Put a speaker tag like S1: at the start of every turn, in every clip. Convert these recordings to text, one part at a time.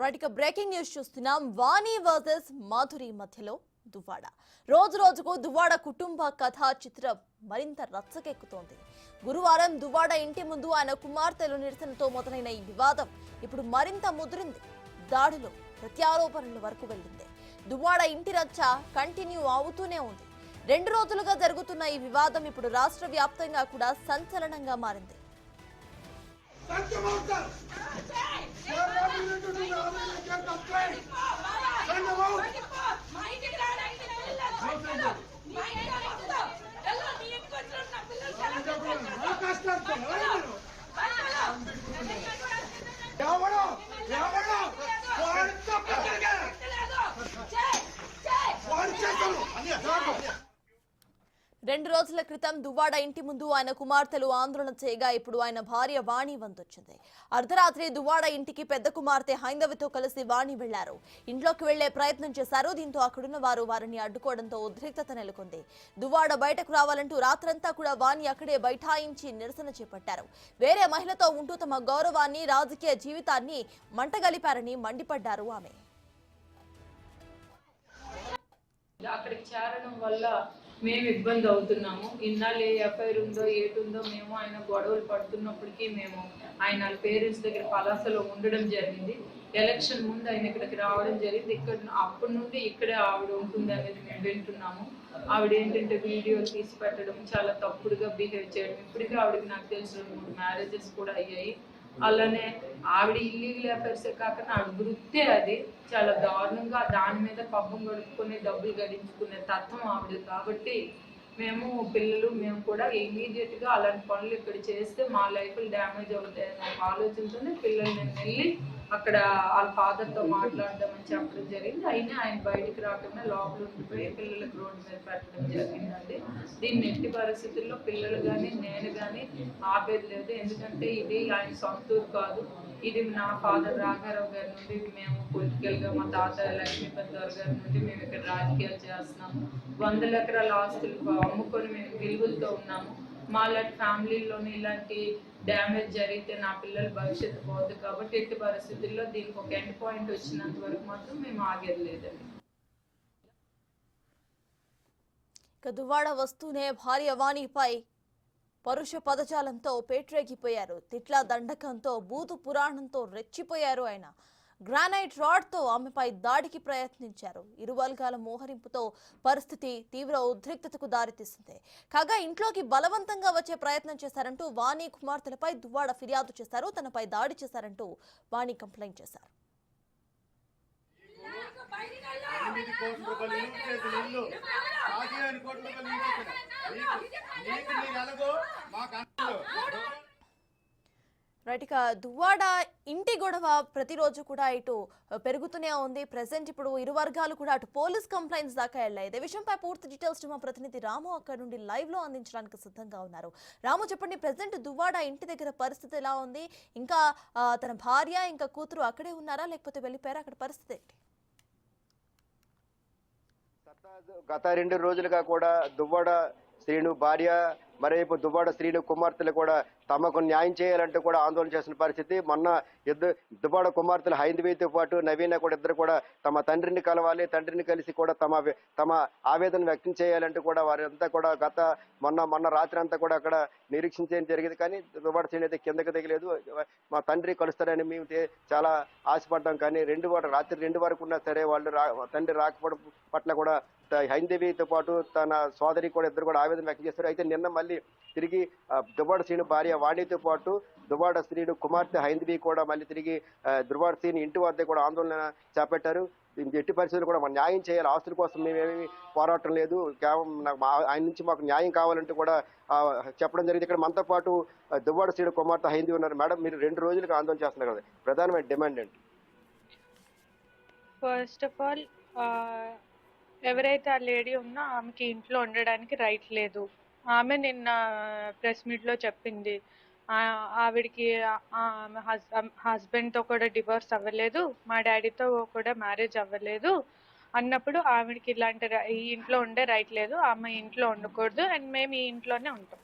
S1: Right ఇక breaking news చూస్తున్నాం. వాణి versus Madhuri మధ్యలో దువ్వాడ. రోజు రోజుకు దువ్వాడ కుటుంబ కథ చిత్రం మరింత రచ్చకెక్కుతోంది. గురువారం దువ్వాడ ఇంటి ముందు ఆయన కుమార్తెలు నిరసనతో మొదలైన ఈ వివాదం ఇప్పుడు మరింత ముదిరింది. దాడులు, ప్రత్యారోపణల వరకు వెళ్ళింది. దువ్వాడ ఇంటి రచ్చ కంటిన్యూ అవుతూనే ఉంది. 2 రోజులుగా జరుగుతున్న ఈ వివాదం ఇప్పుడు రాష్ట్ర వ్యాప్తంగా కూడా సంచలనంగా మారింది. రెండు రోజుల క్రితం దువ్వాడ ఇంటి ముందు ఆయన కుమార్తెలు ఆందోళన చేయగా ఇప్పుడు ఆయన భార్య వాణి వంతొచ్చింది. అర్ధరాత్రి దువ్వాడ ఇంటికి పెద్ద కుమార్తె హైందవితో కలిసి వాణి వెళ్లారు. ఇంట్లోకి వెళ్లే ప్రయత్నం చేశారు. దీంతో అక్కడున్న వారిని అడ్డుకోవడంతో ఉద్రిక్తత నెలకొంది. దువ్వాడ బయటకు రావాలంటూ రాత్రంతా కూడా వాణి అక్కడే బైఠాయించి నిరసన చేపట్టారు. వేరే మహిళతో ఉంటూ తమ గౌరవాన్ని, రాజకీయ జీవితాన్ని మంటగలిపారని మండిపడ్డారు ఆమె.
S2: అక్కడికి చేరడం వల్ల మేము ఇబ్బంది అవుతున్నాము. ఇన్నాళ్ళు ఏ ఎఫ్ఐఆర్ ఉందో ఏటుందో మేము ఆయన గొడవలు పడుతున్నప్పటికీ మేము ఆయన పేరెంట్స్ దగ్గర పలాసలో ఉండడం జరిగింది. ఎలక్షన్ ముందు ఆయన ఇక్కడికి రావడం జరిగింది. అప్పటి నుండి ఇక్కడే ఆవిడ ఉంటుంది అనేది మేము వింటున్నాము. ఆవిడ ఏంటంటే వీడియోలు తీసి పెట్టడం, చాలా తప్పుడుగా బిహేవ్ చేయడం. ఇప్పటికీ ఆవిడకి నాకు తెలిసిన 3 మ్యారేజెస్ కూడా అయ్యాయి. అలానే ఆవిడ ఇల్లీగల్ అఫైర్సే కాకుండా ఆవిడ వృత్తే అది చాలా దారుణంగా దాని మీద పబ్బం గడుపుకునే డబ్బులు గడించుకునే తత్వం ఆవిడ. కాబట్టి మేము కూడా ఇమీడియట్గా అలాంటి పనులు ఇక్కడ చేస్తే మా లైఫ్లు డ్యామేజ్ అవుతాయని ఒక ఆలోచనతోనే పిల్లలు నేను వెళ్ళి అక్కడ వాళ్ళ ఫాదర్తో మాట్లాడదామని చెప్పడం జరిగింది. అయినా ఆయన బయటికి రాకుండా లోపల ఉండిపోయి పిల్లలకు రోడ్డు మీద పెట్టడం జరిగిందండి. దీన్ని ఎట్టి పరిస్థితుల్లో పిల్లలు కానీ నేను కానీ ఆపేది లేదు. ఎందుకంటే ఇది ఆయన సొంతూరు కాదు. ఇది నా ఫాదర్ రాఘారావు గారి నుండి మేము పొలిటికల్గా, మా తాత లక్ష్మీపతి గారి నుండి మేము ఇక్కడ రాజకీయాలు చేస్తున్నాము. 100 ఎకరాల ఆస్తులు అమ్ముకొని మేము విలువలతో ఉన్నాము. మాలాంటి ఫ్యామిలీలోనే ఇలాంటి డ్యామేజ్ జరిగితే నా పిల్లల భవిష్యత్తు పోదు. కాబట్టి ఎట్టి పరిస్థితుల్లో దీనికి ఒక ఎండ్ పాయింట్ వచ్చినంత వరకు మాత్రం మేము ఆగేది లేదండి.
S1: దువ్వాడ వస్తూనే భార్య వాణిపై పరుష పదజాలంతో పేట్రేగిపోయారు. తిట్ల దండకంతో, బూతు పురాణంతో రెచ్చిపోయారు ఆయన. గ్రానైట్ రాడ్తో ఆమెపై దాడికి ప్రయత్నించారు. ఇరు వర్గాల మోహరింపుతో పరిస్థితి తీవ్ర ఉద్రిక్తతకు దారితీసింది. కాగా ఇంట్లోకి బలవంతంగా వచ్చే ప్రయత్నం చేశారంటూ వాణి కుమార్తెలపై దువ్వాడ ఫిర్యాదు చేశారు. తనపై దాడి చేశారంటూ వాణి కంప్లైంట్ చేశారు. రైట్ ఇక దువ్వాడ ఇంటి గొడవ ప్రతిరోజు కూడా ఇటు పెరుగుతూనే ఉంది. ప్రెసెంట్ ఇప్పుడు ఇరు వర్గాలు కూడా అటు పోలీస్ కంప్లైంట్స్ దాకా వెళ్ళాయి. ఇదే విషయంపై పూర్తి డీటెయిల్స్ మా ప్రతినిధి రాము అక్కడ నుండి లైవ్ లో అందించడానికి సిద్ధంగా ఉన్నారు. రాము, చెప్పండి, ప్రెసెంట్ దువ్వాడ ఇంటి దగ్గర పరిస్థితి ఎలా ఉంది? ఇంకా తన భార్య ఇంకా కూతురు అక్కడే ఉన్నారా, లేకపోతే వెళ్ళిపోయారా? అక్కడ పరిస్థితి ఏంటి?
S3: గత 2 రోజులుగా కూడా దువ్వాడ శ్రీను భార్య, మరోవైపు దువ్వాడ శ్రీను కుమార్తెలు కూడా తమకు న్యాయం చేయాలంటూ కూడా ఆందోళన చేసిన పరిస్థితి. మొన్న దువ్వాడ కుమార్తెలు హైందవితో పాటు నవీన కూడా ఇద్దరు కూడా తమ తండ్రిని కలవాలి, తండ్రిని కలిసి కూడా తమ ఆవేదన వ్యక్తం చేయాలంటూ కూడా వారంతా కూడా మొన్న రాత్రి అంతా కూడా అక్కడ నిరీక్షించడం జరిగింది. కానీ దువ్వాడ శ్రీను అయితే కిందకి దిగలేదు. మా తండ్రి కలుస్తారని మేము చాలా ఆశపడ్డాం. కానీ రాత్రి 2 వరకు ఉన్నా సరే వాళ్ళు తండ్రి రాకపోవడం పట్ల కూడా హైందవితో పాటు తన సోదరి కూడా ఇద్దరు కూడా ఆవేదన వ్యక్తం చేస్తారు. అయితే నిన్న మళ్ళీ తిరిగి దువ్వాడ శ్రీను భార్య వాణితో పాటు దువ్వాడ శ్రీను కుమార్తె హైందవి కూడా మళ్ళీ తిరిగి దువ్వాడ శ్రీను ఇంటి వద్ద కూడా ఆందోళన చేపట్టారు. ఎట్టి పరిస్థితులు కూడా న్యాయం చేయాలి, ఆస్తుల కోసం మేమేమి పోరాటం లేదు, కేవలం ఆయన నుంచి మాకు న్యాయం కావాలంటూ కూడా చెప్పడం జరిగింది. ఇక్కడ మనతో పాటు దువ్వాడ శ్రీను కుమార్తె హైందవి ఉన్నారు. మేడం, మీరు 2 రోజులుగా ఆందోళన చేస్తున్నారు కదా, ప్రధానమైన డిమాండ్ ఏంటి?
S4: ఫస్ట్ ఆఫ్ ఆల్, ఎవరైతే ఆ లేడీ ఉన్నా ఆమెకి ఇంట్లో ఉండడానికి రైట్ లేదు. ఆమె నిన్న ప్రెస్ మీట్లో చెప్పింది ఆవిడికి హస్బెండ్తో కూడా డివోర్స్ అవ్వలేదు, మా డాడీతో కూడా మ్యారేజ్ అవ్వలేదు అన్నప్పుడు ఆవిడకి ఈ ఇంట్లో ఉండే రైట్ లేదు, ఆమె ఇంట్లో ఉండకూడదు, అండ్ మేము ఈ ఇంట్లోనే ఉంటాం.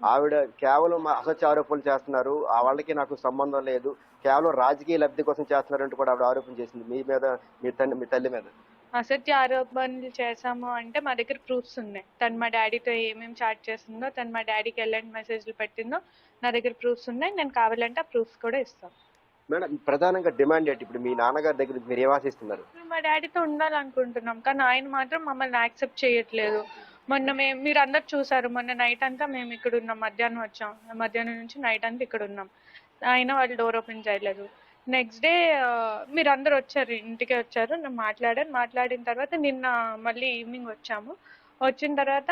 S3: ఆవిడ కేవలం అసత్య ఆరోపణలు చేస్తున్నారు, వాళ్ళకి నాకు సంబంధం లేదు, కేవలం రాజకీయ లబ్ధి కోసం చేస్తున్నారంటూ కూడా ఆవిడ ఆరోపణ చేసింది మీ మీద, మీ తల్లి మీద.
S4: అసత్య ఆరోపణలు చేశాము అంటే మా దగ్గర ప్రూఫ్స్ ఉన్నాయి. తను మా డాడీతో ఏమేమి చాట్ చేస్తుందో, తను మా డాడీకి ఎలాంటి మెసేజ్లు పెట్టిందో నా దగ్గర ప్రూఫ్స్ ఉన్నాయి. నేను కావాలంటే ఆ ప్రూఫ్స్ కూడా ఇస్తాను.
S3: మేడం ప్రధానంగా డిమాండ్ ఏంటి? ఇప్పుడు మీ నాన్నగారి దగ్గర మీరు ఏం ఆశిస్తున్నారు?
S4: మా డాడీతో ఉండాలనుకుంటున్నాం, కానీ ఆయన మాత్రం మమ్మల్ని యాక్సెప్ట్ చేయట్లేదు. మొన్న మీరు అందరు చూసారు, మొన్న నైట్ అంతా మేము ఇక్కడ ఉన్నాం, మధ్యాహ్నం వచ్చాం, మధ్యాహ్నం నుంచి నైట్ అంతా ఇక్కడ ఉన్నాం, అయినా వాళ్ళు డోర్ ఓపెన్ చేయలేదు. నెక్స్ట్ డే మీరు అందరు వచ్చారు, ఇంటికే వచ్చారు, నేను మాట్లాడిన తర్వాత నిన్న మళ్ళీ ఈవినింగ్ వచ్చాము. వచ్చిన తర్వాత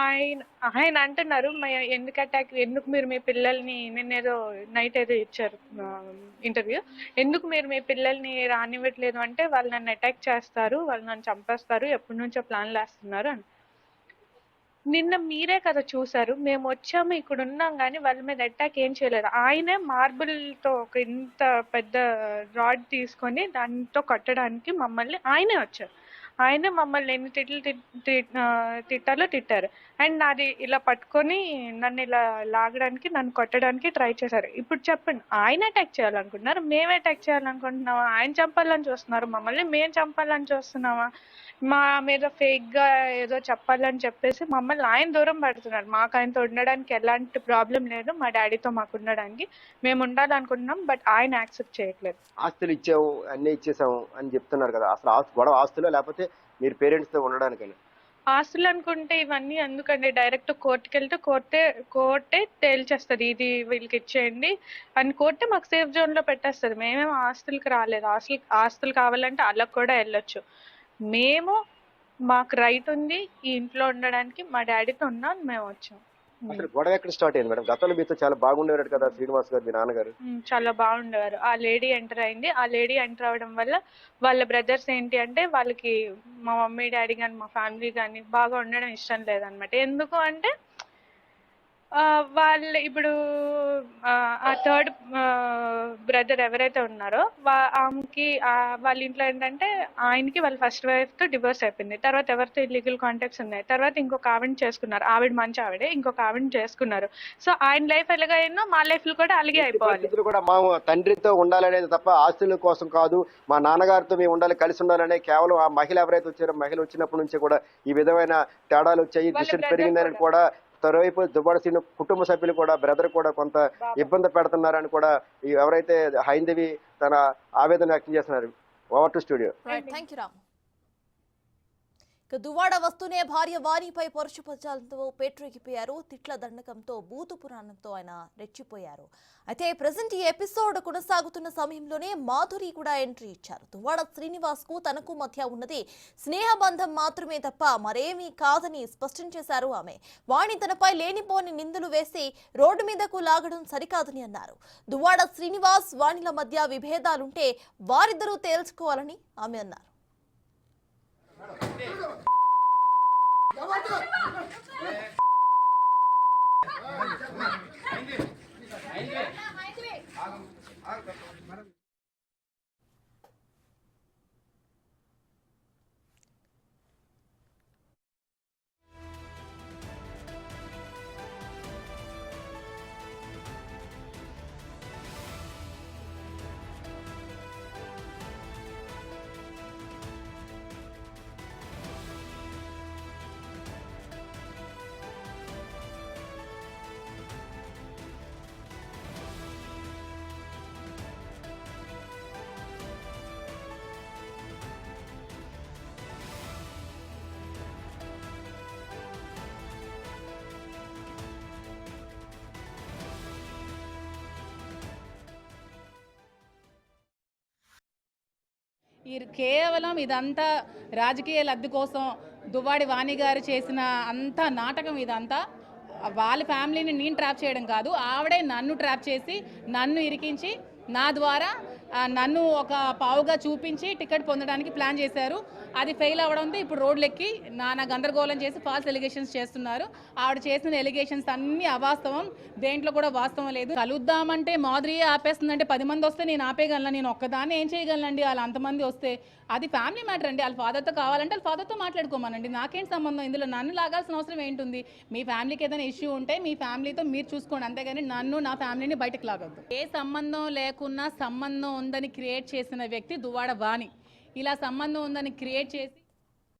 S4: ఆయన అంటున్నారు, ఎందుకు మీరు మీ పిల్లల్ని, నిన్నేదో నైట్ ఏదో ఇచ్చారు ఇంటర్వ్యూ, ఎందుకు మీరు మీ పిల్లల్ని రానివ్వట్లేదు అంటే వాళ్ళు నన్ను అటాక్ చేస్తారు, వాళ్ళు నన్ను చంపేస్తారు, ఎప్పటి నుంచో ప్లాన్లు వేస్తున్నారు అని. నిన్న మీరే కదా చూసారు, మేము వచ్చాము ఇక్కడ ఉన్నాం, కానీ వాళ్ళ మీద అటాక్ ఏం చేయలేదు. ఆయనే మార్బుల్తో ఒక ఇంత పెద్ద రాడ్ తీసుకొని దాంతో కొట్టడానికి మమ్మల్ని ఆయనే వచ్చారు. ఆయనే మమ్మల్ని ఎన్ని తిట్టాలో తిట్టారు. అండ్ నాది ఇలా పట్టుకొని నన్ను ఇలా లాగడానికి, నన్ను కొట్టడానికి ట్రై చేశారు. ఇప్పుడు చెప్పండి, ఆయన అటాక్ చేయాలనుకుంటున్నారు, మేమే అటాక్ చేయాలనుకుంటున్నావా? ఆయన చంపాలని చూస్తున్నారు మమ్మల్ని, మేము చంపాలని చూస్తున్నావా? మా మీద ఫేక్ గా ఏదో చెప్పాలని చెప్పేసి మమ్మల్ని ఆయన దూరం పెడుతున్నారు. మాకు ఆయనతో ఉండడానికి ఎలాంటి ప్రాబ్లం లేదు, మా డాడీతో మాకు ఉండడానికి మేము ఉండాలనుకుంటున్నాం, బట్ ఆయన యాక్సెప్ట్ చేయట్లేదు.
S3: ఆస్తులు ఇచ్చాము, అన్ని ఇచ్చేసాము అని చెప్తున్నారు కదా, అసలు గొడవ ఆస్తులు లేకపోతే మీరు పేరెంట్స్ తో ఉండడానికైనా?
S4: ఆస్తులు అనుకుంటే ఇవన్నీ ఎందుకండి, డైరెక్ట్ కోర్టుకి వెళ్తే కోర్టే తేల్చేస్తుంది, ఇది వీళ్ళకి ఇచ్చేయండి అని. కోర్టే మాకు సేఫ్ జోన్ లో పెట్టేస్తుంది. మేమేం ఆస్తులకి రాలేదు. ఆస్తులు కావాలంటే వాళ్ళకి కూడా వెళ్ళొచ్చు. మాకు రైట్ ఉంది ఈ ఇంట్లో ఉండడానికి, మా డాడీతో ఉన్నాను, మేము వచ్చాం.
S3: అసలు గొడవ ఎక్కడ స్టార్ట్ అయింది మేడం? గతంలో మీతో చాలా బాగుండేవారు కదా శ్రీనివాస్ గారు, మీ నాన్నగారు.
S4: చాలా బాగుండేవారు. ఆ లేడీ ఎంటర్ అయింది. ఆ లేడీ ఎంటర్ అవడం వల్ల వాళ్ళ బ్రదర్స్ ఏంటి అంటే, వాళ్ళకి మా మమ్మీ డాడీ కానీ మా ఫ్యామిలీ కానీ బాగా ఉండడం ఇష్టం లేదనమాట. ఎందుకు అంటే వాళ్ళు ఇప్పుడు ఆ థర్డ్ బ్రదర్ ఎవరైతే ఉన్నారో ఆమెకి వాళ్ళ ఇంట్లో ఏంటంటే, ఆయనకి వాళ్ళ ఫస్ట్ వైఫ్ తో డివోర్స్ అయిపోయింది. తర్వాత ఎవరితో ఇల్లీగల్ కాంటాక్ట్స్ ఉన్నాయి. తర్వాత ఇంకొక ఆవిడని చేసుకున్నారు. ఆవిడ మంచి ఆవిడే, ఇంకొక ఆవిడని చేసుకున్నారు. సో ఆయన లైఫ్ ఎలాగైనా మా లైఫ్ లో కూడా అలాగే అయిపోవాలి.
S3: కూడా మా తండ్రితో ఉండాలనేది తప్ప ఆస్తుల కోసం కాదు, మా నాన్నగారితో మేము ఉండాలి, కలిసి ఉండాలనే కేవలం ఆ మహిళ ఎవరైతే వచ్చారో, మహిళ వచ్చినప్పటి నుంచి కూడా ఈ విధమైన తేడాలు వచ్చాయి, డిస్టెన్స్ పెరిగిందని కూడా తరవైపు దువ్వాడ శ్రీను కుటుంబ సభ్యులు కూడా, బ్రదర్ కూడా కొంత ఇబ్బంది పెడుతున్నారని కూడా ఎవరైతే హైందవి తన ఆవేదన వ్యక్తం చేస్తున్నారు. Over to studio.
S1: దువ్వాడ వస్తూనే భార్య వాణిపై పరుషపచాలతో పేట్రెక్కిపోయారు. తిట్ల దండకంతో బూతు పురాణంతో ఆయన రెచ్చిపోయారు. అయితే ప్రెసెంట్ ఈ ఎపిసోడ్ కొనసాగుతున్న సమయంలోనే మాధురి కూడా ఎంట్రీ ఇచ్చారు. దువ్వాడ శ్రీనివాస్ కు తనకు మధ్య ఉన్నది స్నేహబంధం మాత్రమే తప్ప మరేమీ కాదని స్పష్టం చేశారు ఆమె. వాణి తనపై లేనిపోని నిందలు వేసి రోడ్డు మీదకు లాగడం సరికాదని అన్నారు. దువ్వాడ శ్రీనివాస్ వాణిల మధ్య విభేదాలుంటే వారిద్దరూ తేల్చుకోవాలని ఆమె అన్నారు.
S5: కేవలం ఇదంతా రాజకీయ లబ్ధి కోసం దువ్వాడి వాణి గారు చేసిన అంత నాటకం. ఇదంతా వాళ్ళ ఫ్యామిలీని నేను ట్రాప్ చేయడం కాదు, ఆవిడే నన్ను ట్రాప్ చేసి నన్ను ఇరికించి నా ద్వారా నన్ను ఒక పావుగా చూపించి టికెట్ పొందడానికి ప్లాన్ చేశారు. అది ఫెయిల్ అవ్వడంతో ఇప్పుడు రోడ్లెక్కి నానా గందరగోళం చేసి ఫాల్స్ ఎలిగేషన్స్ చేస్తున్నారు. ఆవిడ చేసిన ఎలిగేషన్స్ అన్నీ అవాస్తవం, దేంట్లో కూడా వాస్తవం లేదు. కలుద్దామంటే మాధురి ఆపేస్తుందంటే 10 మంది వస్తే నేను ఆపేయగలను, నేను ఒక్కదాన్ని ఏం చేయగలనండి? వాళ్ళు అంతమంది వస్తే అది ఫ్యామిలీ మ్యాటర్ అండి. వాళ్ళ ఫాదర్తో కావాలంటే వాళ్ళ ఫాదర్తో మాట్లాడుకోమనండి, నాకేంటి సంబంధం? ఇందులో నన్ను లాగాల్సిన అవసరం ఏంటుంది? మీ ఫ్యామిలీకి ఏదైనా ఇష్యూ ఉంటే మీ ఫ్యామిలీతో మీరు చూసుకోండి, అంతేగాని నన్ను నా ఫ్యామిలీని బయటకు లాగొద్దు. ఏ సంబంధం లేకుండా లేకున్నా సంబంధం ఉందని క్రియేట్ చేసిన వ్యక్తి దువ్వాడ వాణి. ఇలా సంబంధం ఉందని క్రియేట్ చేసి